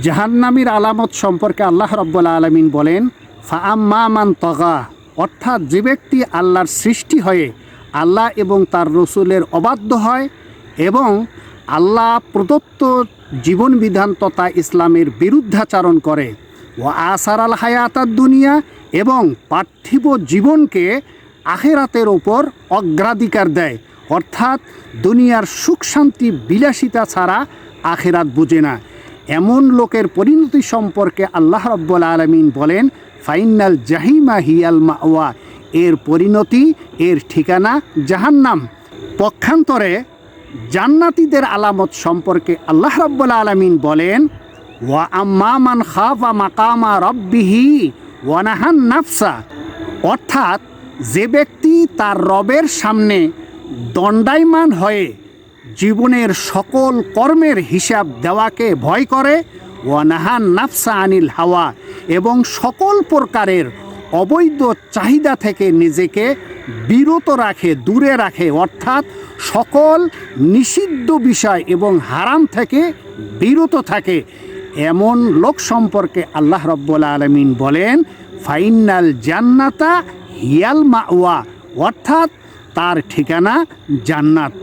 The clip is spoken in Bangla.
জাহান্নামীর আলামত সম্পর্কে আল্লাহ রাব্বুল আলামিন বলেন, ফাআম্মা মান তাগা, অর্থাৎ যে ব্যক্তি আল্লাহর সৃষ্টি হয়ে আল্লাহ এবং তার রসুলের অবাধ্য হয় এবং আল্লাহ প্রদত্ত জীবন বিধান তথা ইসলামের বিরুদ্ধাচরণ করে, ও আসার আল হায়াতাত দুনিয়া, এবং পার্থিব জীবনকে আখেরাতের ওপর অগ্রাধিকার দেয়, অর্থাৎ দুনিয়ার সুখ শান্তি বিলাসিতা ছাড়া আখেরাত বুঝে না, এমন লোকের পরিণতি সম্পর্কে আল্লাহ রাব্বুল আলামিন বলেন, ফাইনাল জাহিমা হিয়াল মাওয়া, এর পরিণতি, এর ঠিকানা জাহান্নাম। পক্ষান্তরে জান্নাতীদের আলামত সম্পর্কে আল্লাহ রাব্বুল আলামিন বলেন, ওয়া আম্মা মান খাফা মাকামা রাব্বিহি ওয়া নাহান নাফসা, অর্থাৎ যে ব্যক্তি তার রবের সামনে দণ্ডায়মান হয়ে জীবনের সকল কর্মের হিসাব দেওয়াকে ভয় করে, ওয়া নাহান নাফসা আনিল হাওয়া, এবং সকল প্রকারের অবৈধ চাহিদা থেকে নিজেকে বিরত রাখে, দূরে রাখে, অর্থাৎ সকল নিষিদ্ধ বিষয় এবং হারাম থেকে বিরত থাকে, এমন লোক সম্পর্কে আল্লাহ রাব্বুল আলামিন বলেন, ফাইনাল জান্নাতা হিয়াল মাওয়া, অর্থাৎ তার ঠিকানা জান্নাত।